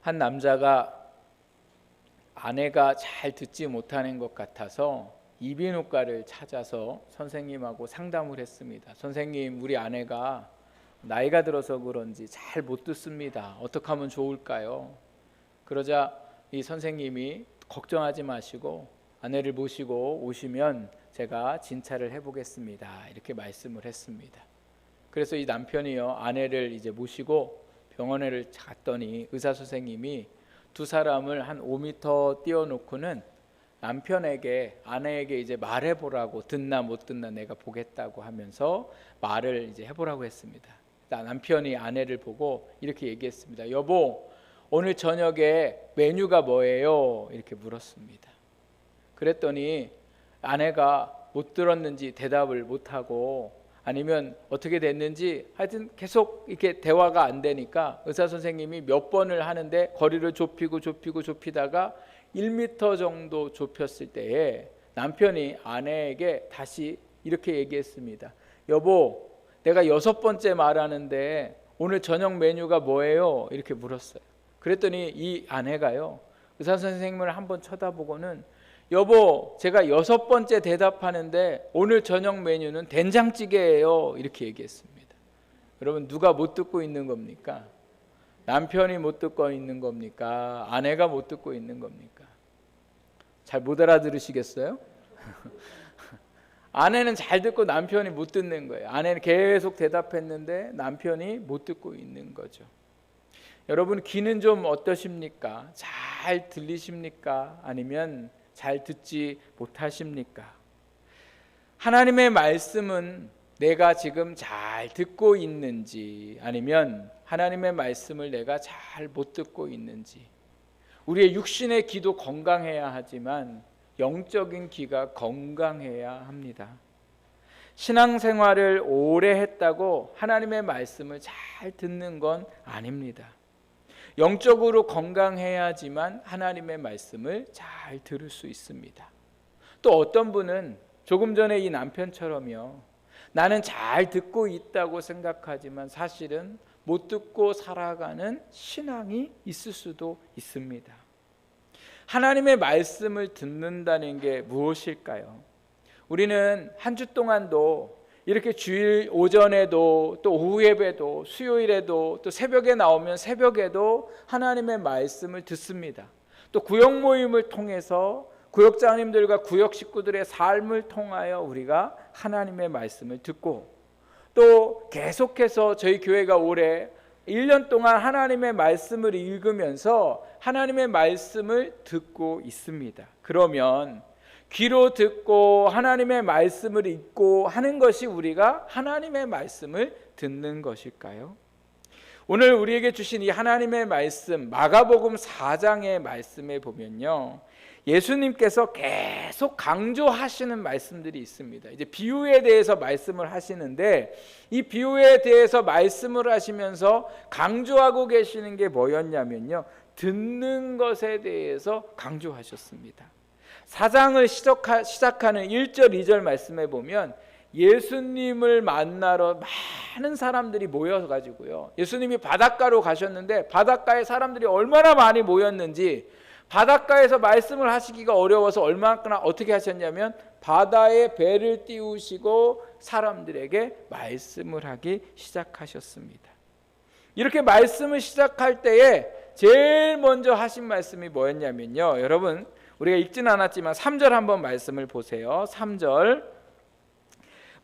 한 남자가 아내가 잘 듣지 못하는 것 같아서 이비인후과를 찾아서 선생님하고 상담을 했습니다. 선생님, 우리 아내가 나이가 들어서 그런지 잘 못 듣습니다. 어떻게 하면 좋을까요? 그러자 이 선생님이 걱정하지 마시고 아내를 모시고 오시면 제가 진찰을 해보겠습니다. 이렇게 말씀을 했습니다. 그래서 이 남편이요, 아내를 이제 모시고 병원에 갔더니 의사 선생님이 두 사람을 한 5m 띄워놓고는 남편에게 아내에게 이제 말해보라고, 듣나 못 듣나 내가 보겠다고 하면서 말을 이제 해보라고 했습니다. 남편이 아내를 보고 이렇게 얘기했습니다. 여보, 오늘 저녁에 메뉴가 뭐예요? 이렇게 물었습니다. 그랬더니 아내가 못 들었는지 대답을 못하고 아니면 어떻게 됐는지 하여튼 계속 이렇게 대화가 안 되니까 의사 선생님이 몇 번을 하는데 거리를 좁히다가 1m 정도 좁혔을 때에 남편이 아내에게 다시 이렇게 얘기했습니다. 여보, 내가 6번째 말하는데 오늘 저녁 메뉴가 뭐예요? 이렇게 물었어요. 그랬더니 이 아내가요, 의사 선생님을 한번 쳐다보고는 여보, 제가 6번째 대답하는데 오늘 저녁 메뉴는 된장찌개예요. 이렇게 얘기했습니다. 여러분, 누가 못 듣고 있는 겁니까? 남편이 못 듣고 있는 겁니까? 아내가 못 듣고 있는 겁니까? 잘 못 알아들으시겠어요? 아내는 잘 듣고 남편이 못 듣는 거예요. 아내는 계속 대답했는데 남편이 못 듣고 있는 거죠. 여러분, 귀는 좀 어떠십니까? 잘 들리십니까? 아니면 잘 듣지 못하십니까? 하나님의 말씀은 내가 지금 잘 듣고 있는지 아니면 하나님의 말씀을 내가 잘 못 듣고 있는지. 우리의 육신의 귀도 건강해야 하지만 영적인 귀가 건강해야 합니다. 신앙생활을 오래 했다고 하나님의 말씀을 잘 듣는 건 아닙니다. 영적으로 건강해야지만 하나님의 말씀을 잘 들을 수 있습니다. 또 어떤 분은 조금 전에 이 남편처럼요, 나는 잘 듣고 있다고 생각하지만 사실은 못 듣고 살아가는 신앙이 있을 수도 있습니다. 하나님의 말씀을 듣는다는 게 무엇일까요? 우리는 한 주 동안도 이렇게 주일 오전에도 또 오후 예배도 수요일에도 또 새벽에 나오면 새벽에도 하나님의 말씀을 듣습니다. 또 구역 모임을 통해서 구역장님들과 구역 식구들의 삶을 통하여 우리가 하나님의 말씀을 듣고 또 계속해서 저희 교회가 올해 1년 동안 하나님의 말씀을 읽으면서 하나님의 말씀을 듣고 있습니다. 그러면 귀로 듣고 하나님의 말씀을 읽고 하는 것이 우리가 하나님의 말씀을 듣는 것일까요? 오늘 우리에게 주신 이 하나님의 말씀, 마가복음 4장의 말씀에 보면요, 예수님께서 계속 강조하시는 말씀들이 있습니다. 이제 비유에 대해서 말씀을 하시는데 이 비유에 대해서 말씀을 하시면서 강조하고 계시는 게 뭐였냐면요, 듣는 것에 대해서 강조하셨습니다. 4장을 시작하는 1절 2절 말씀에 보면 예수님을 만나러 많은 사람들이 모여가지고요, 예수님이 바닷가로 가셨는데 바닷가에 사람들이 얼마나 많이 모였는지, 바닷가에서 말씀을 하시기가 어려워서 얼마나 어떻게 하셨냐면 바다에 배를 띄우시고 사람들에게 말씀을 하기 시작하셨습니다. 이렇게 말씀을 시작할 때에 제일 먼저 하신 말씀이 뭐였냐면요, 여러분 우리가 읽지는 않았지만 3절 한번 말씀을 보세요. 3절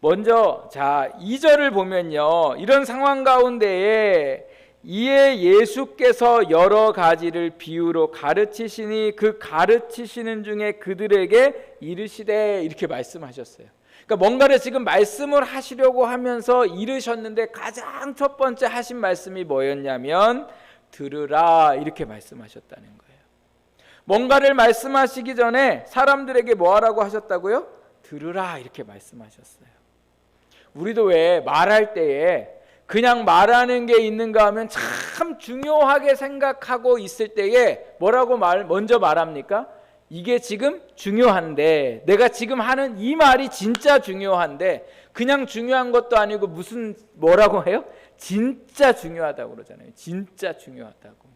먼저 2절을 보면요, 이런 상황 가운데에 이에 예수께서 여러 가지를 비유로 가르치시니 그 가르치시는 중에 그들에게 이르시되, 이렇게 말씀하셨어요. 그러니까 뭔가를 지금 말씀을 하시려고 하면서 이르셨는데 가장 첫 번째 하신 말씀이 뭐였냐면 들으라, 이렇게 말씀하셨다는 거예요. 뭔가를 말씀하시기 전에 사람들에게 뭐 하라고 하셨다고요? 들으라, 이렇게 말씀하셨어요. 우리도 왜 말할 때에 그냥 말하는 게 있는가 하면 참 중요하게 생각하고 있을 때에 뭐라고 먼저 말합니까? 이게 지금 중요한데, 내가 지금 하는 이 말이 진짜 중요한데, 그냥 중요한 것도 아니고 뭐라고 해요? 진짜 중요하다고 그러잖아요. 진짜 중요하다고.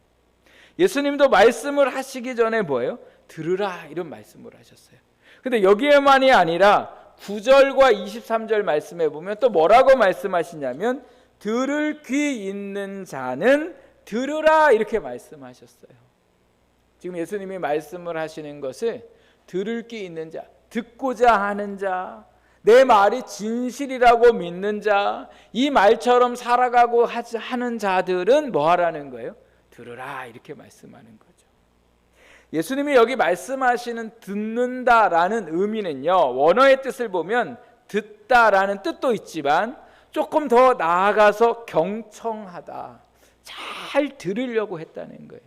예수님도 말씀을 하시기 전에 뭐예요? 들으라 이런 말씀을 하셨어요. 근데 여기에만이 아니라 9절과 23절 말씀에 보면 또 뭐라고 말씀하시냐면 들을 귀 있는 자는 들으라 이렇게 말씀하셨어요. 지금 예수님이 말씀을 하시는 것을 들을 귀 있는 자, 듣고자 하는 자, 내 말이 진실이라고 믿는 자, 이 말처럼 살아가고 하는 자들은 뭐 하라는 거예요? 들으라 이렇게 말씀하는 거죠. 예수님이 여기 말씀하시는 듣는다라는 의미는요, 원어의 뜻을 보면 듣다라는 뜻도 있지만 조금 더 나아가서 경청하다, 잘 들으려고 했다는 거예요.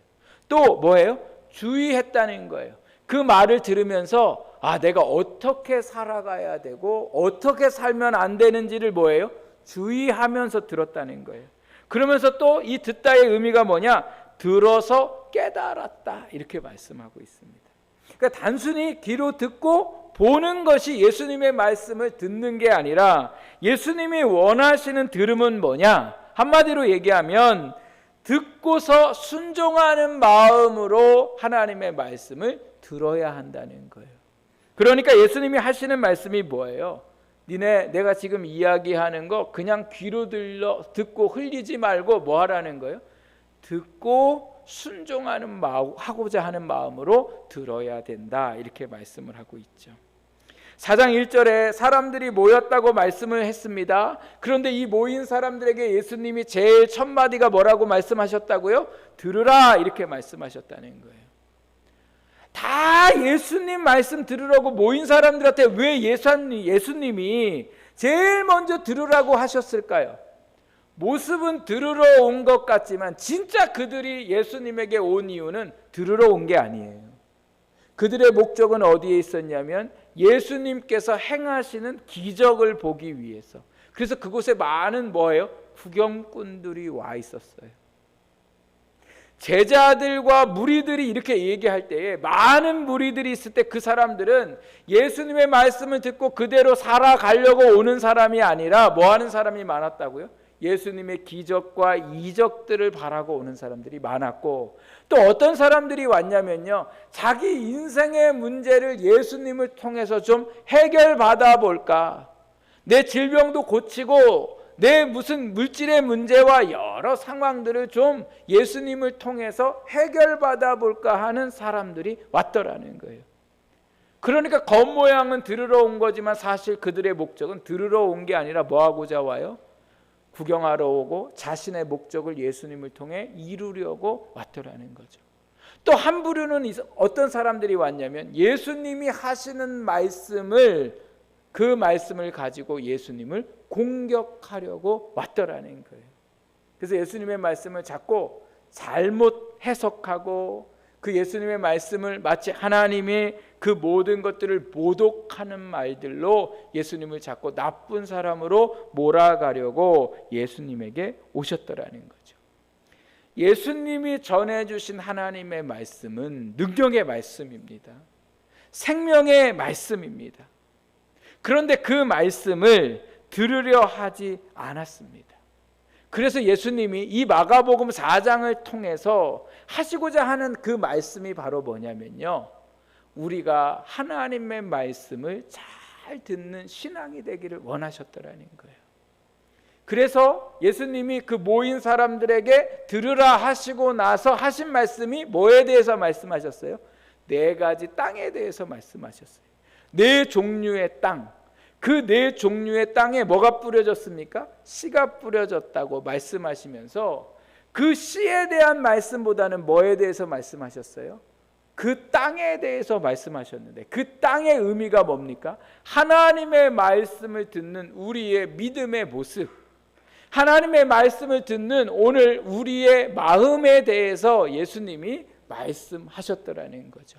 또 뭐예요? 주의했다는 거예요. 그 말을 들으면서 내가 어떻게 살아가야 되고 어떻게 살면 안 되는지를 뭐예요? 주의하면서 들었다는 거예요. 그러면서 또 이 듣다의 의미가 뭐냐? 들어서 깨달았다 이렇게 말씀하고 있습니다. 그러니까 단순히 귀로 듣고 보는 것이 예수님의 말씀을 듣는 게 아니라 예수님이 원하시는 들음은 뭐냐? 한마디로 얘기하면 듣고서 순종하는 마음으로 하나님의 말씀을 들어야 한다는 거예요. 그러니까 예수님이 하시는 말씀이 뭐예요? 내가 지금 이야기하는 거 그냥 귀로 듣고 흘리지 말고 뭐 하라는 거예요? 듣고 순종하는 마음, 하고자 하는 마음으로 들어야 된다 이렇게 말씀을 하고 있죠. 4장 1절에 사람들이 모였다고 말씀을 했습니다. 그런데 이 모인 사람들에게 예수님이 제일 첫 마디가 뭐라고 말씀하셨다고요? 들으라 이렇게 말씀하셨다는 거예요. 다 예수님 말씀 들으라고 모인 사람들한테 왜 예수님이 제일 먼저 들으라고 하셨을까요? 모습은 들으러 온 것 같지만 진짜 그들이 예수님에게 온 이유는 들으러 온 게 아니에요. 그들의 목적은 어디에 있었냐면 예수님께서 행하시는 기적을 보기 위해서. 그래서 그곳에 많은 뭐예요? 구경꾼들이 와 있었어요. 제자들과 무리들이 이렇게 얘기할 때에 많은 무리들이 있을 때 그 사람들은 예수님의 말씀을 듣고 그대로 살아가려고 오는 사람이 아니라 뭐 하는 사람이 많았다고요? 예수님의 기적과 이적들을 바라고 오는 사람들이 많았고, 또 어떤 사람들이 왔냐면요, 자기 인생의 문제를 예수님을 통해서 좀 해결받아 볼까, 내 질병도 고치고 내 무슨 물질의 문제와 여러 상황들을 좀 예수님을 통해서 해결받아 볼까 하는 사람들이 왔더라는 거예요. 그러니까 겉모양은 들으러 온 거지만 사실 그들의 목적은 들으러 온 게 아니라 뭐 하고자 와요? 구경하러 오고 자신의 목적을 예수님을 통해 이루려고 왔더라는 거죠. 또 한 부류는 어떤 사람들이 왔냐면 예수님이 하시는 말씀을, 그 말씀을 가지고 예수님을 공격하려고 왔더라는 거예요. 그래서 예수님의 말씀을 자꾸 잘못 해석하고 그 예수님의 말씀을 마치 하나님이 그 모든 것들을 모독하는 말들로 예수님을 자꾸 나쁜 사람으로 몰아가려고 예수님에게 오셨더라는 거죠. 예수님이 전해주신 하나님의 말씀은 능력의 말씀입니다. 생명의 말씀입니다. 그런데 그 말씀을 들으려 하지 않았습니다. 그래서 예수님이 이 마가복음 4장을 통해서 하시고자 하는 그 말씀이 바로 뭐냐면요, 우리가 하나님의 말씀을 잘 듣는 신앙이 되기를 원하셨더라는 거예요. 그래서 예수님이 그 모인 사람들에게 들으라 하시고 나서 하신 말씀이 뭐에 대해서 말씀하셨어요? 4가지 땅에 대해서 말씀하셨어요. 4종류의 땅, 그 4종류의 땅에 뭐가 뿌려졌습니까? 씨가 뿌려졌다고 말씀하시면서 그 씨에 대한 말씀보다는 뭐에 대해서 말씀하셨어요? 그 땅에 대해서 말씀하셨는데 그 땅의 의미가 뭡니까? 하나님의 말씀을 듣는 우리의 믿음의 모습, 하나님의 말씀을 듣는 오늘 우리의 마음에 대해서 예수님이 말씀하셨더라는 거죠.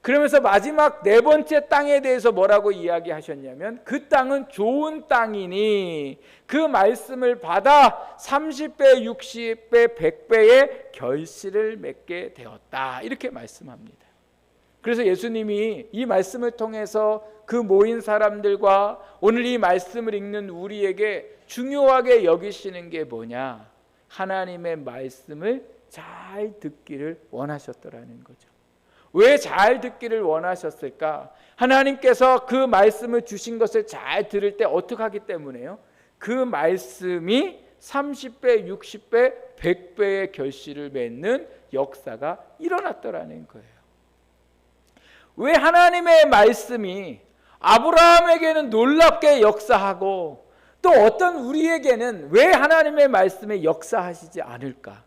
그러면서 마지막 4번째 땅에 대해서 뭐라고 이야기하셨냐면 그 땅은 좋은 땅이니 그 말씀을 받아 30배, 60배, 100배의 결실을 맺게 되었다 이렇게 말씀합니다. 그래서 예수님이 이 말씀을 통해서 그 모인 사람들과 오늘 이 말씀을 읽는 우리에게 중요하게 여기시는 게 뭐냐? 하나님의 말씀을 잘 듣기를 원하셨더라는 거죠. 왜 잘 듣기를 원하셨을까? 하나님께서 그 말씀을 주신 것을 잘 들을 때 어떻게 하기 때문에요? 그 말씀이 30배, 60배, 100배의 결실을 맺는 역사가 일어났더라는 거예요. 왜 하나님의 말씀이 아브라함에게는 놀랍게 역사하고 또 어떤 우리에게는 왜 하나님의 말씀에 역사하시지 않을까?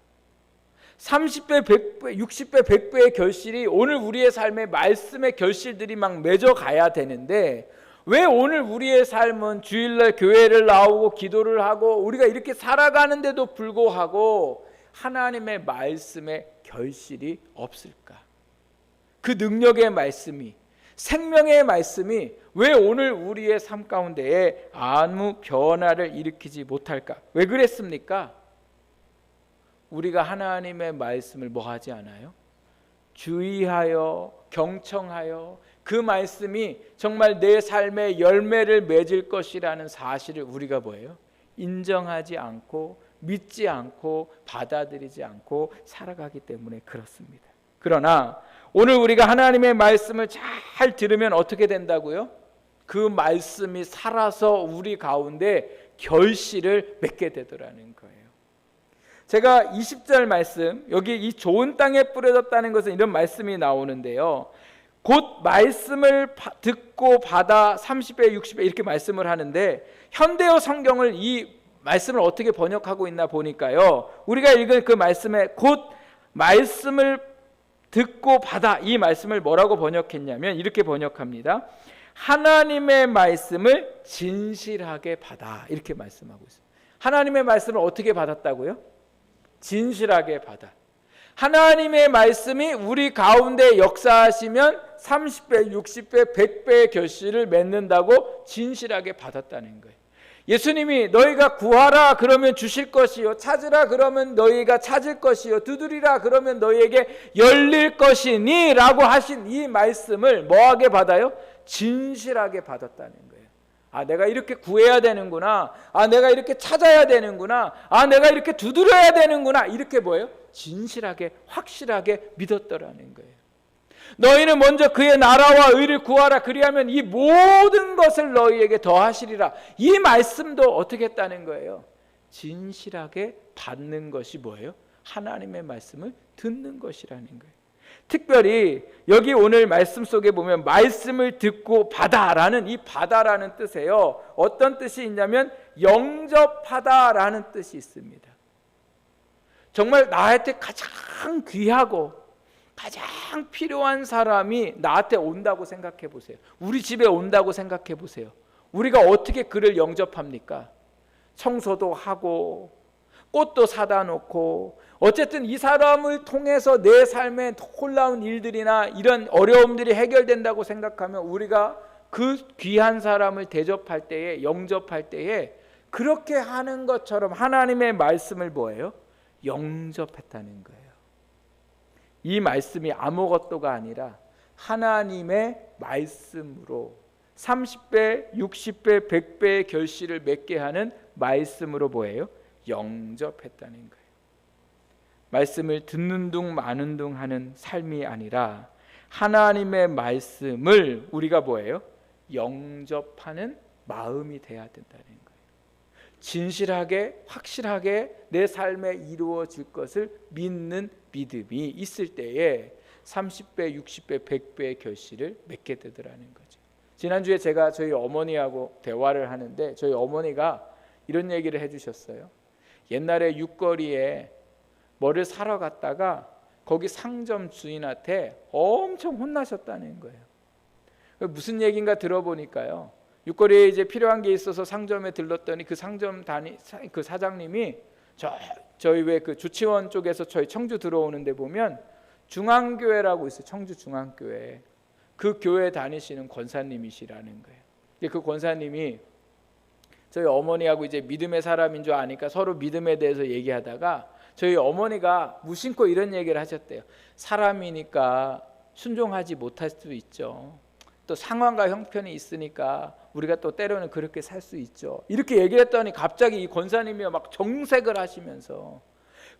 30배, 100배, 60배, 100배의 결실이 오늘 우리의 삶에 말씀의 결실들이 막 맺어가야 되는데 왜 오늘 우리의 삶은 주일날 교회를 나오고 기도를 하고 우리가 이렇게 살아가는데도 불구하고 하나님의 말씀의 결실이 없을까? 그 능력의 말씀이, 생명의 말씀이 왜 오늘 우리의 삶 가운데에 아무 변화를 일으키지 못할까? 왜 그랬습니까? 우리가 하나님의 말씀을 뭐 하지 않아요? 주의하여 경청하여 그 말씀이 정말 내 삶에 열매를 맺을 것이라는 사실을 우리가 뭐예요? 인정하지 않고 믿지 않고 받아들이지 않고 살아가기 때문에 그렇습니다. 그러나 오늘 우리가 하나님의 말씀을 잘 들으면 어떻게 된다고요? 그 말씀이 살아서 우리 가운데 결실을 맺게 되더라는 거예요. 제가 20절 말씀, 여기 이 좋은 땅에 뿌려졌다는 것은 이런 말씀이 나오는데요. 곧 말씀을 듣고 받아 30배, 60배 이렇게 말씀을 하는데 현대어 성경을 이 말씀을 어떻게 번역하고 있나 보니까요. 우리가 읽은 그 말씀에 곧 말씀을 듣고 받아 이 말씀을 뭐라고 번역했냐면 이렇게 번역합니다. 하나님의 말씀을 진실하게 받아 이렇게 말씀하고 있어요. 하나님의 말씀을 어떻게 받았다고요? 진실하게 받아. 하나님의 말씀이 우리 가운데 역사하시면 30배, 60배, 100배의 결실을 맺는다고 진실하게 받았다는 거예요. 예수님이 너희가 구하라 그러면 주실 것이요 찾으라 그러면 너희가 찾을 것이요 두드리라 그러면 너희에게 열릴 것이니 라고 하신 이 말씀을 뭐하게 받아요? 진실하게 받았다는 거예요. 아, 내가 이렇게 구해야 되는구나. 아, 내가 이렇게 찾아야 되는구나. 아, 내가 이렇게 두드려야 되는구나. 이렇게 뭐예요? 진실하게 확실하게 믿었더라는 거예요. 너희는 먼저 그의 나라와 의를 구하라. 그리하면 이 모든 것을 너희에게 더하시리라. 이 말씀도 어떻게 했다는 거예요? 진실하게 받는 것이 뭐예요? 하나님의 말씀을 듣는 것이라는 거예요. 특별히 여기 오늘 말씀 속에 보면 말씀을 듣고 받아라는 이 받아라는 뜻이에요. 어떤 뜻이 있냐면 영접하다라는 뜻이 있습니다. 정말 나한테 가장 귀하고 가장 필요한 사람이 나한테 온다고 생각해 보세요. 우리 집에 온다고 생각해 보세요. 우리가 어떻게 그를 영접합니까? 청소도 하고 꽃도 사다 놓고 어쨌든 이 사람을 통해서 내 삶에 놀라운 일들이나 이런 어려움들이 해결된다고 생각하면 우리가 그 귀한 사람을 대접할 때에 영접할 때에 그렇게 하는 것처럼 하나님의 말씀을 뭐예요? 영접했다는 거예요. 이 말씀이 아무것도가 아니라 하나님의 말씀으로 30배, 60배, 100배의 결실을 맺게 하는 말씀으로 뭐예요? 영접했다는 거예요. 말씀을 듣는 둥 마는 둥 하는 삶이 아니라 하나님의 말씀을 우리가 뭐예요? 영접하는 마음이 돼야 된다는 거예요. 진실하게 확실하게 내 삶에 이루어질 것을 믿는 믿음이 있을 때에 30배, 60배, 100배의 결실을 맺게 되더라는 거죠. 지난주에 제가 저희 어머니하고 대화를 하는데 저희 어머니가 이런 얘기를 해주셨어요. 옛날에 육거리에 뭐를 사러 갔다가 거기 상점 주인한테 엄청 혼나셨다는 거예요. 무슨 얘기인가 들어보니까요. 육거리에 이제 필요한 게 있어서 상점에 들렀더니 그 상점 그 사장님이 저희 왜 그 주치원 쪽에서 저희 청주 들어오는데 보면 중앙교회라고 있어요. 청주 중앙교회. 그 교회 다니시는 권사님이시라는 거예요. 그 권사님이 저희 어머니하고 이제 믿음의 사람인 줄 아니까 서로 믿음에 대해서 얘기하다가 저희 어머니가 무심코 이런 얘기를 하셨대요. 사람이니까 순종하지 못할 수도 있죠. 또 상황과 형편이 있으니까 우리가 또 때로는 그렇게 살 수 있죠. 이렇게 얘기를 했더니 갑자기 이 권사님이 막 정색을 하시면서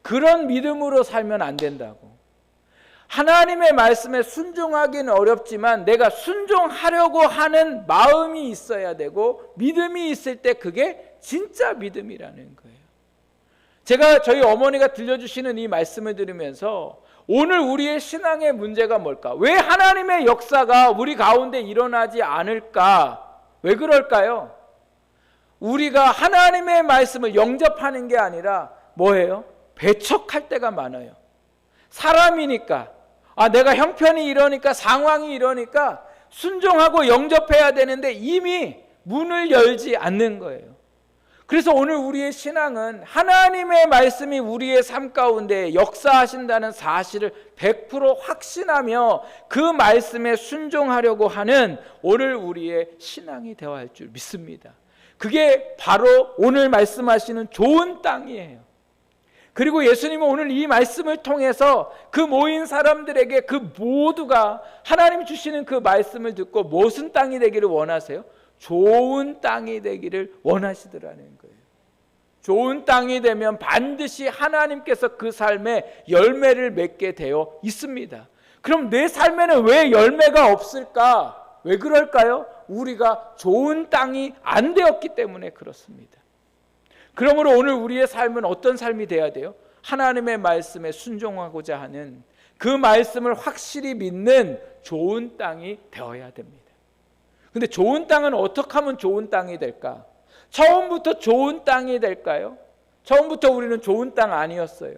그런 믿음으로 살면 안 된다고. 하나님의 말씀에 순종하기는 어렵지만 내가 순종하려고 하는 마음이 있어야 되고 믿음이 있을 때 그게 진짜 믿음이라는 거예요. 제가 저희 어머니가 들려주시는 이 말씀을 들으면서 오늘 우리의 신앙의 문제가 뭘까? 왜 하나님의 역사가 우리 가운데 일어나지 않을까? 왜 그럴까요? 우리가 하나님의 말씀을 영접하는 게 아니라 뭐예요? 배척할 때가 많아요. 사람이니까, 내가 형편이 이러니까, 상황이 이러니까 순종하고 영접해야 되는데 이미 문을 열지 않는 거예요. 그래서 오늘 우리의 신앙은 하나님의 말씀이 우리의 삶 가운데 역사하신다는 사실을 100% 확신하며 그 말씀에 순종하려고 하는 오늘 우리의 신앙이 되어야 할 줄 믿습니다. 그게 바로 오늘 말씀하시는 좋은 땅이에요. 그리고 예수님은 오늘 이 말씀을 통해서 그 모인 사람들에게 그 모두가 하나님 주시는 그 말씀을 듣고 무슨 땅이 되기를 원하세요? 좋은 땅이 되기를 원하시더라는 거예요. 좋은 땅이 되면 반드시 하나님께서 그 삶에 열매를 맺게 되어 있습니다. 그럼 내 삶에는 왜 열매가 없을까? 왜 그럴까요? 우리가 좋은 땅이 안 되었기 때문에 그렇습니다. 그러므로 오늘 우리의 삶은 어떤 삶이 돼야 돼요? 하나님의 말씀에 순종하고자 하는 그 말씀을 확실히 믿는 좋은 땅이 되어야 됩니다. 근데 좋은 땅은 어떻게 하면 좋은 땅이 될까? 처음부터 좋은 땅이 될까요? 처음부터 우리는 좋은 땅 아니었어요.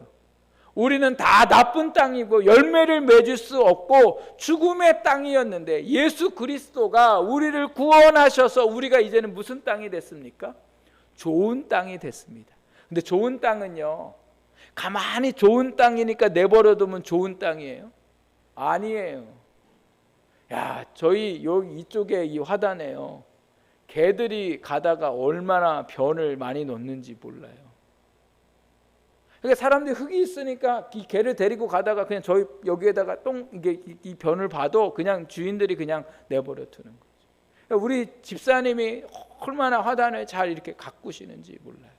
우리는 다 나쁜 땅이고 열매를 맺을 수 없고 죽음의 땅이었는데 예수 그리스도가 우리를 구원하셔서 우리가 이제는 무슨 땅이 됐습니까? 좋은 땅이 됐습니다. 근데 좋은 땅은요, 가만히 좋은 땅이니까 내버려두면 좋은 땅이에요? 아니에요. 저희 여기 이쪽에 이 화단에요, 개들이 가다가 얼마나 변을 많이 놓는지 몰라요. 그러니까 사람들이 흙이 있으니까 이 개를 데리고 가다가 그냥 저희 여기에다가 이게 이 변을 봐도 그냥 주인들이 그냥 내버려 두는 거죠. 그러니까 우리 집사님이 얼마나 화단을 잘 이렇게 가꾸시는지 몰라요.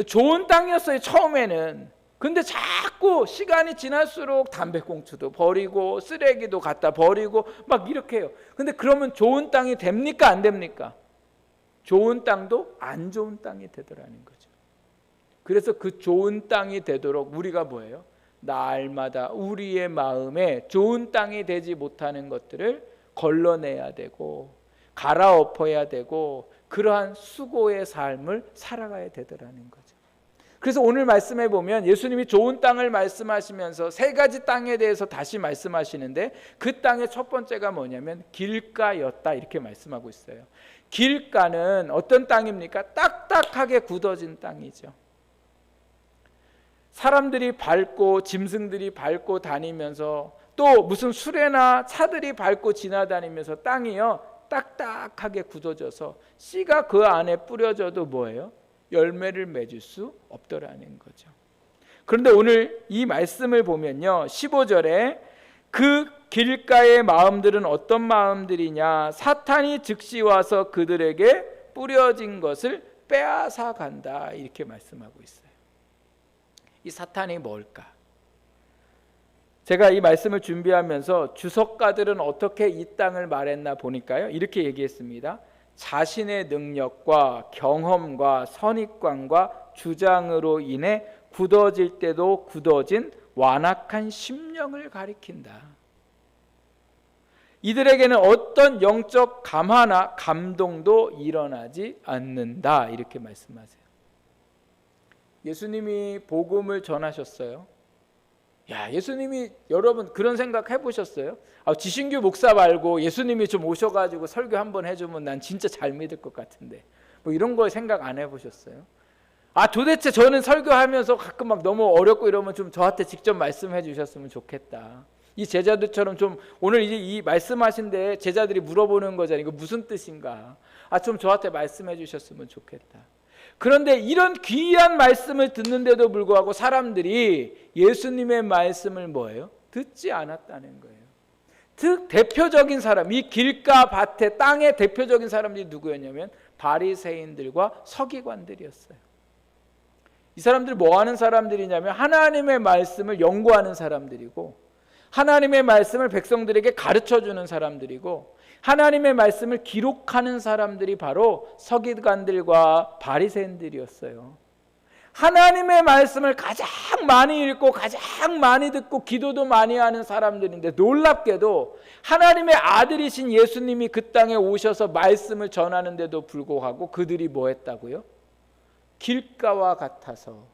좋은 땅이었어요, 처음에는. 근데 자꾸 시간이 지날수록 담배꽁초도 버리고 쓰레기도 갖다 버리고 막 이렇게 해요. 근데 그러면 좋은 땅이 됩니까? 안 됩니까? 좋은 땅도 안 좋은 땅이 되더라는 거죠. 그래서 그 좋은 땅이 되도록 우리가 뭐예요? 날마다 우리의 마음에 좋은 땅이 되지 못하는 것들을 걸러내야 되고 갈아엎어야 되고 그러한 수고의 삶을 살아가야 되더라는 거죠. 그래서 오늘 말씀해 보면 예수님이 좋은 땅을 말씀하시면서 세 가지 땅에 대해서 다시 말씀하시는데 그 땅의 첫 번째가 뭐냐면 길가였다 이렇게 말씀하고 있어요. 길가는 어떤 땅입니까? 딱딱하게 굳어진 땅이죠. 사람들이 밟고 짐승들이 밟고 다니면서 또 무슨 수레나 차들이 밟고 지나다니면서 땅이요 딱딱하게 굳어져서 씨가 그 안에 뿌려져도 뭐예요? 열매를 맺을 수 없더라는 거죠. 그런데 오늘 이 말씀을 보면요 15절에 그 길가의 마음들은 어떤 마음들이냐, 사탄이 즉시 와서 그들에게 뿌려진 것을 빼앗아 간다 이렇게 말씀하고 있어요. 이 사탄이 뭘까? 제가 이 말씀을 준비하면서 주석가들은 어떻게 이 땅을 말했나 보니까요 이렇게 얘기했습니다. 자신의 능력과 경험과 선입관과 주장으로 인해 굳어질 때도 굳어진 완악한 심령을 가리킨다. 이들에게는 어떤 영적 감화나 감동도 일어나지 않는다 이렇게 말씀하세요. 예수님이 복음을 전하셨어요. 예수님이 여러분 그런 생각 해보셨어요? 지신규 목사 말고 예수님이 좀 오셔가지고 설교 한번 해주면 난 진짜 잘 믿을 것 같은데 뭐 이런 거 생각 안 해보셨어요? 도대체 저는 설교하면서 가끔 막 너무 어렵고 이러면 좀 저한테 직접 말씀해 주셨으면 좋겠다. 이 제자들처럼 좀 오늘 이제 이 말씀하신데 제자들이 물어보는 거잖아요. 이거 무슨 뜻인가? 좀 저한테 말씀해 주셨으면 좋겠다. 그런데 이런 귀한 말씀을 듣는데도 불구하고 사람들이 예수님의 말씀을 뭐예요? 듣지 않았다는 거예요. 대표적인 사람, 이 길가 밭의 땅의 대표적인 사람들이 누구였냐면 바리새인들과 서기관들이었어요. 이 사람들 뭐 하는 사람들이냐면 하나님의 말씀을 연구하는 사람들이고, 하나님의 말씀을 백성들에게 가르쳐주는 사람들이고, 하나님의 말씀을 기록하는 사람들이 바로 서기관들과 바리새인들이었어요. 하나님의 말씀을 가장 많이 읽고 가장 많이 듣고 기도도 많이 하는 사람들인데, 놀랍게도 하나님의 아들이신 예수님이 그 땅에 오셔서 말씀을 전하는데도 불구하고 그들이 뭐 했다고요? 길가와 같아서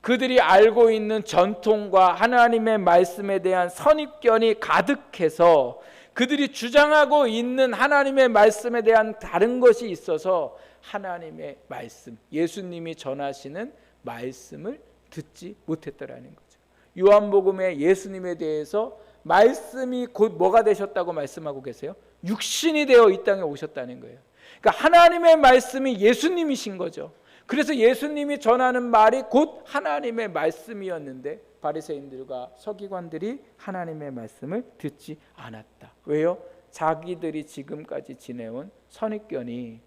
그들이 알고 있는 전통과 하나님의 말씀에 대한 선입견이 가득해서 그들이 주장하고 있는 하나님의 말씀에 대한 다른 것이 있어서 하나님의 말씀, 예수님이 전하시는 말씀을 듣지 못했더라는 거죠. 요한복음에 예수님에 대해서 말씀이 곧 뭐가 되셨다고 말씀하고 계세요? 육신이 되어 이 땅에 오셨다는 거예요. 그러니까 하나님의 말씀이 예수님이신 거죠. 그래서 예수님이 전하는 말이 곧 하나님의 말씀이었는데 바리새인들과 서기관들이 하나님의 말씀을 듣지 않았다. 왜요? 자기들이 지금까지 지내온 선입견이,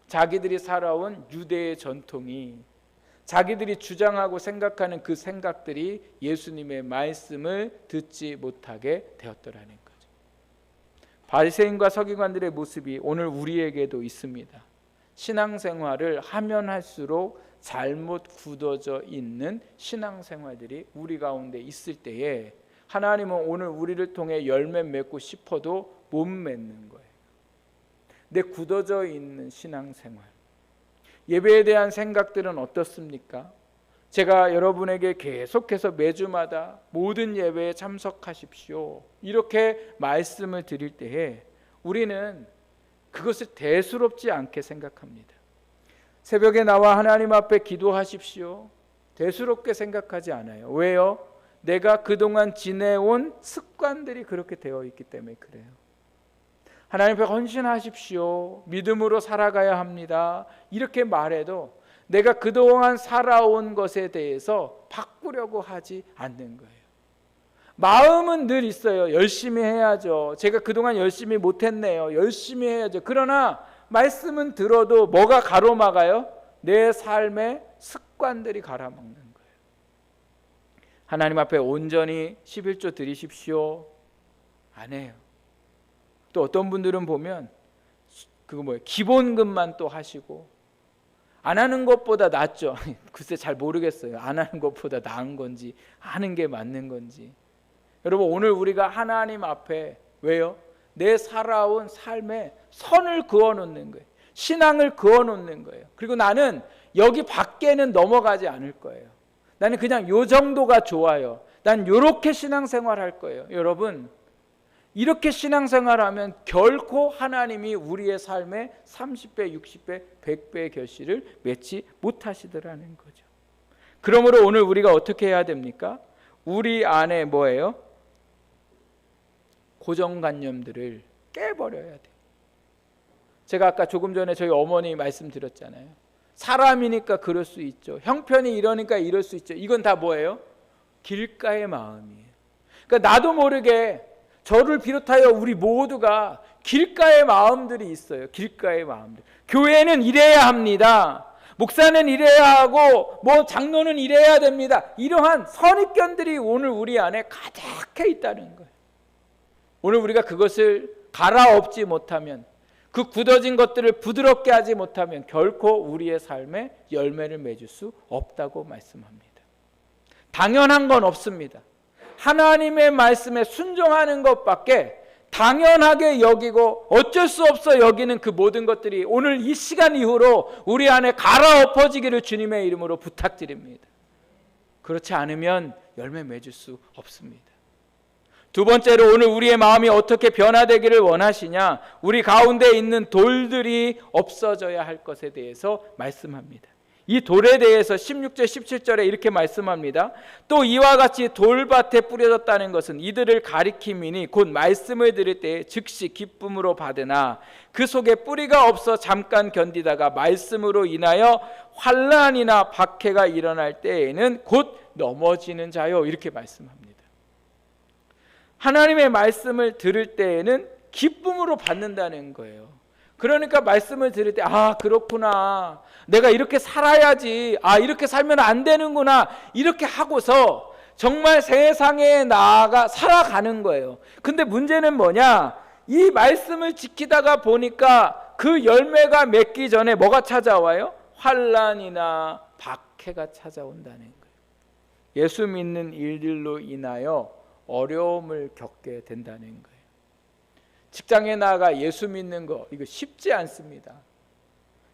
자기들이 살아온 유대의 전통이, 자기들이 주장하고 생각하는 그 생각들이 예수님의 말씀을 듣지 못하게 되었더라는 거죠. 바리새인과 서기관들의 모습이 오늘 우리에게도 있습니다. 신앙생활을 하면 할수록 잘못 굳어져 있는 신앙생활들이 우리 가운데 있을 때에 하나님은 오늘 우리를 통해 열매 맺고 싶어도 못 맺는 거예요. 내 굳어져 있는 신앙생활, 예배에 대한 생각들은 어떻습니까? 제가 여러분에게 계속해서 매주마다 모든 예배에 참석하십시오, 이렇게 말씀을 드릴 때에 우리는 그것을 대수롭지 않게 생각합니다. 새벽에 나와 하나님 앞에 기도하십시오, 대수롭게 생각하지 않아요. 왜요? 내가 그동안 지내온 습관들이 그렇게 되어 있기 때문에 그래요. 하나님 앞에 헌신하십시오, 믿음으로 살아가야 합니다, 이렇게 말해도 내가 그동안 살아온 것에 대해서 바꾸려고 하지 않는 거예요. 마음은 늘 있어요. 열심히 해야죠. 제가 그동안 열심히 못했네요. 열심히 해야죠. 그러나 말씀은 들어도 뭐가 가로막아요? 내 삶의 습관들이 가로막는 거예요. 하나님 앞에 온전히 11조 드리십시오, 안 해요. 또 어떤 분들은 보면 그거 뭐예요? 기본금만 또 하시고, 안 하는 것보다 낫죠. 글쎄 잘 모르겠어요. 안 하는 것보다 나은 건지 하는 게 맞는 건지. 여러분, 오늘 우리가 하나님 앞에 왜요? 내 살아온 삶에 선을 그어놓는 거예요. 신앙을 그어놓는 거예요. 그리고 나는 여기 밖에는 넘어가지 않을 거예요. 나는 그냥 요 정도가 좋아요. 난 요렇게 신앙생활 할 거예요. 여러분, 이렇게 신앙생활하면 결코 하나님이 우리의 삶에 30배, 60배, 100배의 결실을 맺지 못하시더라는 거죠. 그러므로 오늘 우리가 어떻게 해야 됩니까? 우리 안에 뭐예요? 고정관념들을 깨버려야 돼요. 제가 아까 조금 전에 저희 어머니 말씀드렸잖아요. 사람이니까 그럴 수 있죠. 형편이 이러니까 이럴 수 있죠. 이건 다 뭐예요? 길가의 마음이에요. 그러니까 나도 모르게 저를 비롯하여 우리 모두가 길가의 마음들이 있어요. 길가의 마음들. 교회는 이래야 합니다. 목사는 이래야 하고 뭐 장로는 이래야 됩니다. 이러한 선입견들이 오늘 우리 안에 가득해 있다는 거예요. 오늘 우리가 그것을 갈아엎지 못하면, 그 굳어진 것들을 부드럽게 하지 못하면 결코 우리의 삶에 열매를 맺을 수 없다고 말씀합니다. 당연한 건 없습니다. 하나님의 말씀에 순종하는 것밖에 당연하게 여기고 어쩔 수 없어 여기는 그 모든 것들이 오늘 이 시간 이후로 우리 안에 갈아엎어지기를 주님의 이름으로 부탁드립니다. 그렇지 않으면 열매 맺을 수 없습니다. 두 번째로, 오늘 우리의 마음이 어떻게 변화되기를 원하시냐? 우리 가운데 있는 돌들이 없어져야 할 것에 대해서 말씀합니다. 이 돌에 대해서 16절 17절에 이렇게 말씀합니다. 또 이와 같이 돌밭에 뿌려졌다는 것은 이들을 가리킴이니 곧 말씀을 들을 때 즉시 기쁨으로 받으나 그 속에 뿌리가 없어 잠깐 견디다가 말씀으로 인하여 환난이나 박해가 일어날 때에는 곧 넘어지는 자요, 이렇게 말씀합니다. 하나님의 말씀을 들을 때에는 기쁨으로 받는다는 거예요. 그러니까 말씀을 들을 때 그렇구나, 내가 이렇게 살아야지, 이렇게 살면 안 되는구나, 이렇게 하고서 정말 세상에 나아가 살아가는 거예요. 근데 문제는 뭐냐, 이 말씀을 지키다가 보니까 그 열매가 맺기 전에 뭐가 찾아와요? 환난이나 박해가 찾아온다는 거예요. 예수 믿는 일들로 인하여 어려움을 겪게 된다는 거예요. 직장에 나아가 예수 믿는 거, 이거 쉽지 않습니다.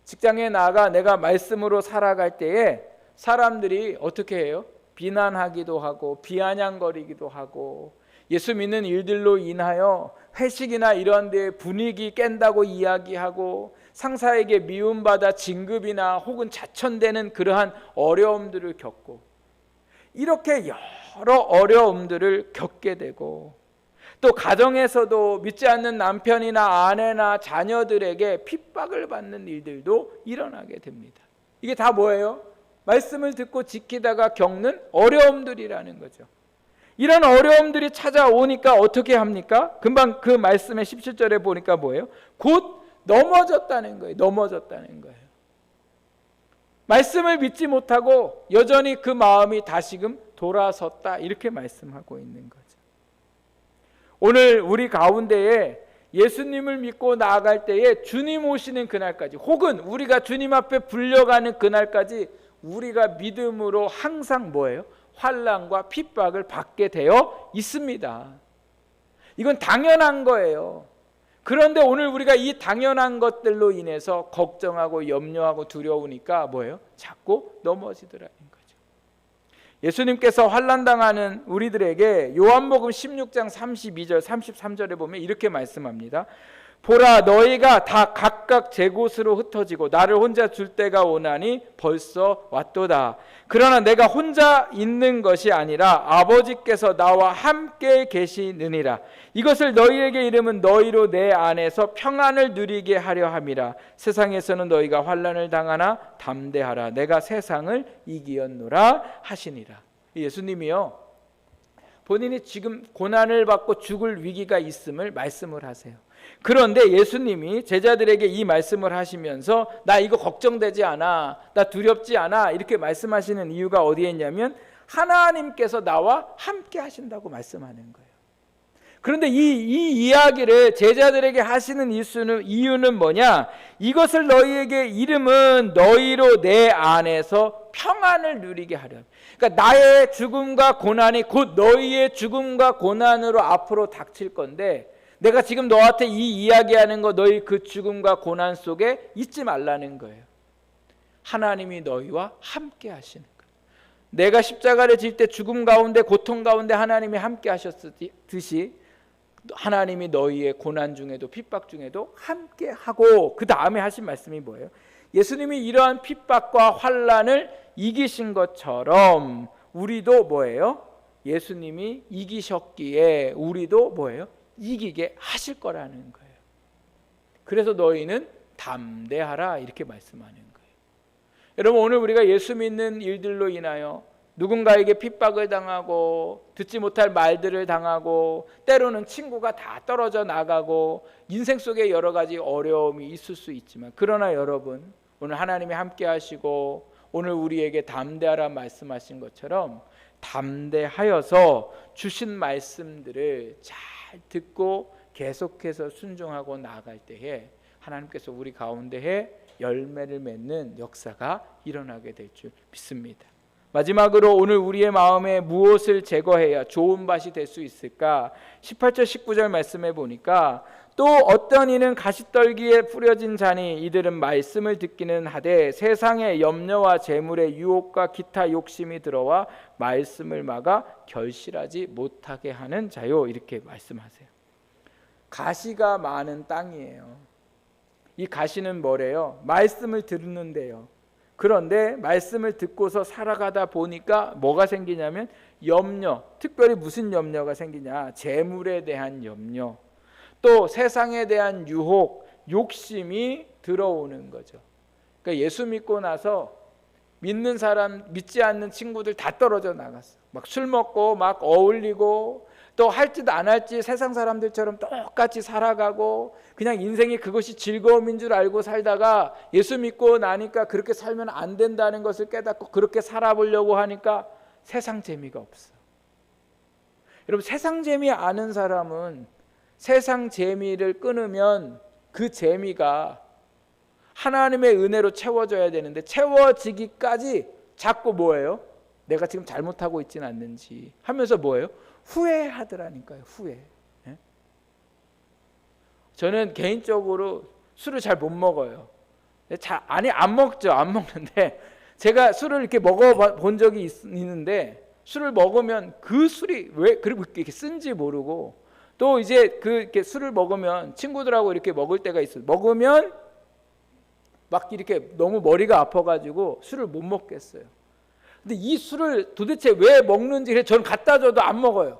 직장에 나아가 내가 말씀으로 살아갈 때에 사람들이 어떻게 해요? 비난하기도 하고 비아냥거리기도 하고, 예수 믿는 일들로 인하여 회식이나 이런 데 분위기 깬다고 이야기하고, 상사에게 미움받아 진급이나 혹은 자천되는 그러한 어려움들을 겪고, 이렇게 여러 어려움들을 겪게 되고, 또 가정에서도 믿지 않는 남편이나 아내나 자녀들에게 핍박을 받는 일들도 일어나게 됩니다. 이게 다 뭐예요? 말씀을 듣고 지키다가 겪는 어려움들이라는 거죠. 이런 어려움들이 찾아오니까 어떻게 합니까? 금방 그 말씀의 17절에 보니까 뭐예요? 곧 넘어졌다는 거예요. 넘어졌다는 거예요. 말씀을 믿지 못하고 여전히 그 마음이 다시금 돌아섰다, 이렇게 말씀하고 있는 거죠. 오늘 우리 가운데에 예수님을 믿고 나아갈 때에 주님 오시는 그날까지, 혹은 우리가 주님 앞에 불려가는 그날까지 우리가 믿음으로 항상 뭐예요? 환난과 핍박을 받게 되어 있습니다. 이건 당연한 거예요. 그런데 오늘 우리가 이 당연한 것들로 인해서 걱정하고 염려하고 두려우니까 뭐예요? 자꾸 넘어지더라는 거죠. 예수님께서 환난당하는 우리들에게 요한복음 16장 32절 33절에 보면 이렇게 말씀합니다. 보라, 너희가 다 각각 제 곳으로 흩어지고 나를 혼자 둘 때가 오나니 벌써 왔도다. 그러나 내가 혼자 있는 것이 아니라 아버지께서 나와 함께 계시느니라. 이것을 너희에게 이름은 너희로 내 안에서 평안을 누리게 하려 함이라. 세상에서는 너희가 환난을 당하나 담대하라. 내가 세상을 이기었노라 하시니라. 예수님이요, 본인이 지금 고난을 받고 죽을 위기가 있음을 말씀을 하세요. 그런데 예수님이 제자들에게 이 말씀을 하시면서 나 이거 걱정되지 않아, 나 두렵지 않아, 이렇게 말씀하시는 이유가 어디에 있냐면 하나님께서 나와 함께 하신다고 말씀하는 거예요. 그런데 이 이야기를 제자들에게 하시는 이유는 뭐냐? 이것을 너희에게 이름은 너희로 내 안에서 평안을 누리게 하려. 그러니까 나의 죽음과 고난이 곧 너희의 죽음과 고난으로 앞으로 닥칠 건데, 내가 지금 너한테 이 이야기하는 거 너희 그 죽음과 고난 속에 잊지 말라는 거예요. 하나님이 너희와 함께 하시는 거예요. 내가 십자가를 질 때 죽음 가운데 고통 가운데 하나님이 함께 하셨듯이 하나님이 너희의 고난 중에도 핍박 중에도 함께 하고, 그 다음에 하신 말씀이 뭐예요? 예수님이 이러한 핍박과 환난을 이기신 것처럼 우리도 뭐예요? 예수님이 이기셨기에 우리도 뭐예요? 이기게 하실 거라는 거예요. 그래서 너희는 담대하라, 이렇게 말씀하는 거예요. 여러분, 오늘 우리가 예수 믿는 일들로 인하여 누군가에게 핍박을 당하고 듣지 못할 말들을 당하고 때로는 친구가 다 떨어져 나가고 인생 속에 여러 가지 어려움이 있을 수 있지만, 그러나 여러분, 오늘 하나님이 함께 하시고 오늘 우리에게 담대하라 말씀하신 것처럼 담대하여서 주신 말씀들을 잘 듣고 계속해서 순종하고 나아갈 때에 하나님께서 우리 가운데에 열매를 맺는 역사가 일어나게 될 줄 믿습니다. 마지막으로 오늘 우리의 마음에 무엇을 제거해야 좋은 밭이 될 수 있을까? 18절 19절 말씀해 보니까 또 어떤 이는 가시떨기에 뿌려진 자니 이들은 말씀을 듣기는 하되 세상의 염려와 재물의 유혹과 기타 욕심이 들어와 말씀을 막아 결실하지 못하게 하는 자요, 이렇게 말씀하세요. 가시가 많은 땅이에요. 이 가시는 뭐래요? 말씀을 듣는데요. 그런데 말씀을 듣고서 살아가다 보니까 뭐가 생기냐면 염려, 특별히 무슨 염려가 생기냐? 재물에 대한 염려, 또 세상에 대한 유혹, 욕심이 들어오는 거죠. 그러니까 예수 믿고 나서 믿는 사람, 믿지 않는 친구들 다 떨어져 나갔어. 막 술 먹고 막 어울리고 또 할지도 안 할지 세상 사람들처럼 똑같이 살아가고 그냥 인생이 그것이 즐거움인 줄 알고 살다가 예수 믿고 나니까 그렇게 살면 안 된다는 것을 깨닫고 그렇게 살아보려고 하니까 세상 재미가 없어. 여러분, 세상 재미 아는 사람은 세상 재미를 끊으면 그 재미가 하나님의 은혜로 채워져야 되는데 채워지기까지 자꾸 뭐예요? 내가 지금 잘못하고 있지는 않는지 하면서 뭐예요? 후회하더라니까요. 후회. 예? 저는 개인적으로 술을 잘 못 먹어요. 안 먹죠. 안 먹는데 제가 술을 이렇게 먹어본 적이 있는데 술을 먹으면 그 술이 왜 그리고 이렇게 쓴지 모르고 또 이제 이렇게 술을 먹으면 친구들하고 이렇게 먹을 때가 있어요. 먹으면 막 이렇게 너무 머리가 아파가지고 술을 못 먹겠어요. 근데 이 술을 도대체 왜 먹는지 저는 갖다 줘도 안 먹어요.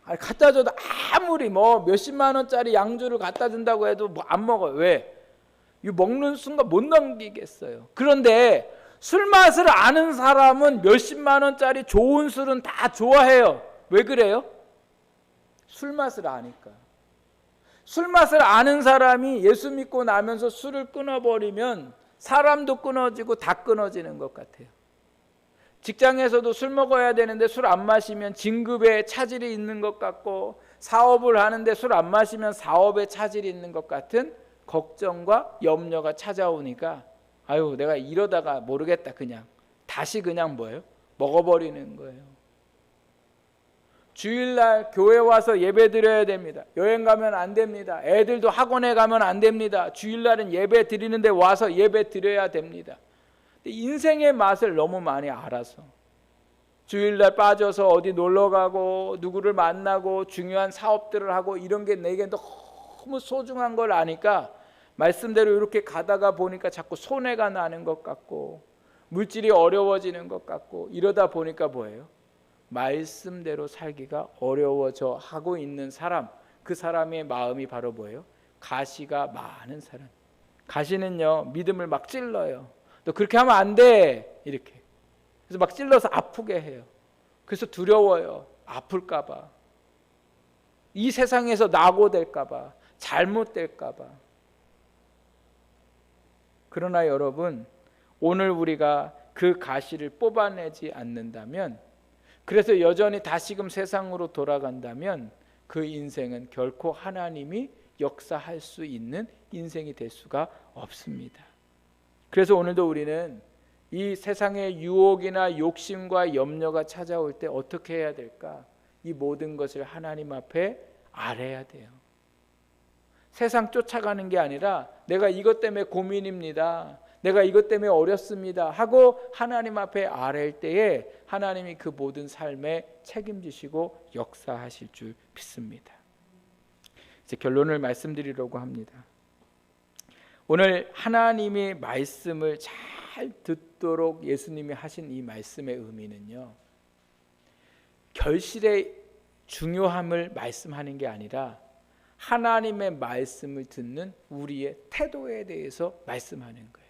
아니, 갖다 줘도 아무리 뭐 몇십만 원짜리 양주를 갖다 준다고 해도 뭐 안 먹어요. 왜? 이 먹는 순간 못 넘기겠어요. 그런데 술 맛을 아는 사람은 몇십만 원짜리 좋은 술은 다 좋아해요. 왜 그래요? 술 맛을 아니까. 술 맛을 아는 사람이 예수 믿고 나면서 술을 끊어버리면 사람도 끊어지고 다 끊어지는 것 같아요. 직장에서도 술 먹어야 되는데 술 안 마시면 진급에 차질이 있는 것 같고 사업을 하는데 술 안 마시면 사업에 차질이 있는 것 같은 걱정과 염려가 찾아오니까 아유 내가 이러다가 모르겠다 그냥 다시 그냥 뭐예요? 먹어버리는 거예요. 주일날 교회 와서 예배 드려야 됩니다. 여행 가면 안 됩니다. 애들도 학원에 가면 안 됩니다. 주일날은 예배 드리는데 와서 예배 드려야 됩니다. 인생의 맛을 너무 많이 알아서 주일날 빠져서 어디 놀러가고 누구를 만나고 중요한 사업들을 하고 이런 게 내게 너무 소중한 걸 아니까 말씀대로 이렇게 가다가 보니까 자꾸 손해가 나는 것 같고 물질이 어려워지는 것 같고 이러다 보니까 뭐예요? 말씀대로 살기가 어려워져 하고 있는 사람, 그 사람의 마음이 바로 뭐예요? 가시가 많은 사람. 가시는요 믿음을 막 찔러요. 너 그렇게 하면 안 돼 이렇게. 그래서 막 찔러서 아프게 해요. 그래서 두려워요. 아플까 봐. 이 세상에서 낙오될까 봐. 잘못될까 봐. 그러나 여러분 오늘 우리가 그 가시를 뽑아내지 않는다면 그래서 여전히 다시금 세상으로 돌아간다면 그 인생은 결코 하나님이 역사할 수 있는 인생이 될 수가 없습니다. 그래서 오늘도 우리는 이 세상의 유혹이나 욕심과 염려가 찾아올 때 어떻게 해야 될까? 이 모든 것을 하나님 앞에 아뢰야 돼요. 세상 쫓아가는 게 아니라 내가 이것 때문에 고민입니다. 내가 이것 때문에 어렵습니다. 하고 하나님 앞에 아뢰일 때에 하나님이 그 모든 삶에 책임지시고 역사하실 줄 믿습니다. 이제 결론을 말씀드리려고 합니다. 오늘 하나님의 말씀을 잘 듣도록 예수님이 하신 이 말씀의 의미는요. 결실의 중요함을 말씀하는 게 아니라 하나님의 말씀을 듣는 우리의 태도에 대해서 말씀하는 거예요.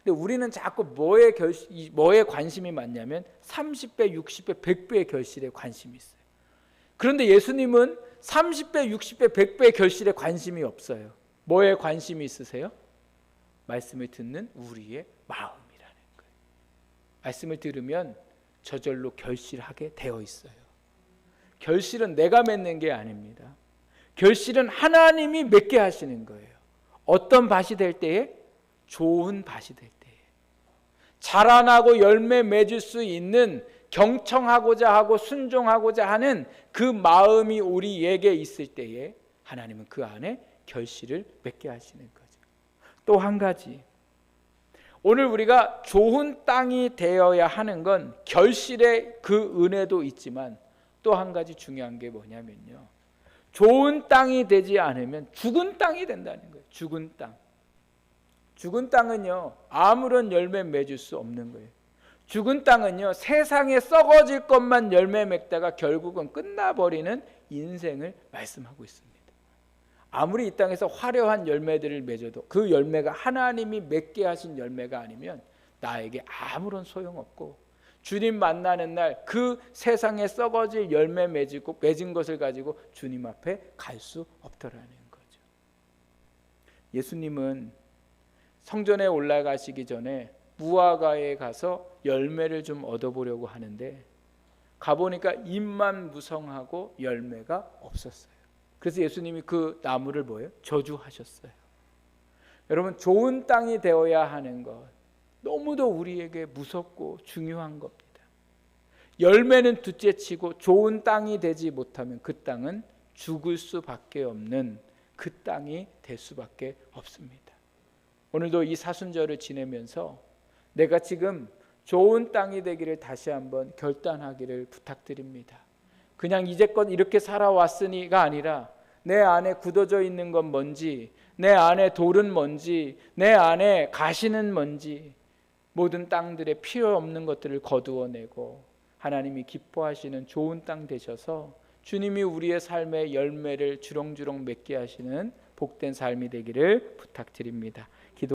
근데 우리는 자꾸 뭐에 관심이 많냐면 30배, 60배, 100배의 결실에 관심이 있어요. 그런데 예수님은 30배, 60배, 100배의 결실에 관심이 없어요. 뭐에 관심이 있으세요? 말씀을 듣는 우리의 마음이라는 거예요. 말씀을 들으면 저절로 결실하게 되어 있어요. 결실은 내가 맺는 게 아닙니다. 결실은 하나님이 맺게 하시는 거예요. 어떤 밭이 될 때에? 좋은 밭이 될 때에. 자라나고 열매 맺을 수 있는 경청하고자 하고 순종하고자 하는 그 마음이 우리에게 있을 때에 하나님은 그 안에 결실을 맺게 하시는 거죠. 또 한 가지, 오늘 우리가 좋은 땅이 되어야 하는 건 결실의 그 은혜도 있지만 또 한 가지 중요한 게 뭐냐면요, 좋은 땅이 되지 않으면 죽은 땅이 된다는 거예요. 죽은 땅. 죽은 땅은요 아무런 열매 맺을 수 없는 거예요. 죽은 땅은요 세상에 썩어질 것만 열매 맺다가 결국은 끝나버리는 인생을 말씀하고 있습니다. 아무리 이 땅에서 화려한 열매들을 맺어도 그 열매가 하나님이 맺게 하신 열매가 아니면 나에게 아무런 소용없고 주님 만나는 날 그 세상에 썩어질 열매 맺은 것을 가지고 주님 앞에 갈 수 없더라는 거죠. 예수님은 성전에 올라가시기 전에 무화과에 가서 열매를 좀 얻어보려고 하는데 가보니까 잎만 무성하고 열매가 없었어요. 그래서 예수님이 그 나무를 뭐예요? 저주하셨어요. 여러분, 좋은 땅이 되어야 하는 것 너무도 우리에게 무섭고 중요한 겁니다. 열매는 둘째치고 좋은 땅이 되지 못하면 그 땅은 죽을 수밖에 없는 그 땅이 될 수밖에 없습니다. 오늘도 이 사순절을 지내면서 내가 지금 좋은 땅이 되기를 다시 한번 결단하기를 부탁드립니다. 그냥 이제껏 이렇게 살아왔으니가 아니라 내 안에 굳어져 있는 건 뭔지, 내 안에 돌은 뭔지, 내 안에 가시는 뭔지, 모든 땅들의 필요 없는 것들을 거두어내고 하나님이 기뻐하시는 좋은 땅 되셔서 주님이 우리의 삶의 열매를 주렁주렁 맺게 하시는 복된 삶이 되기를 부탁드립니다.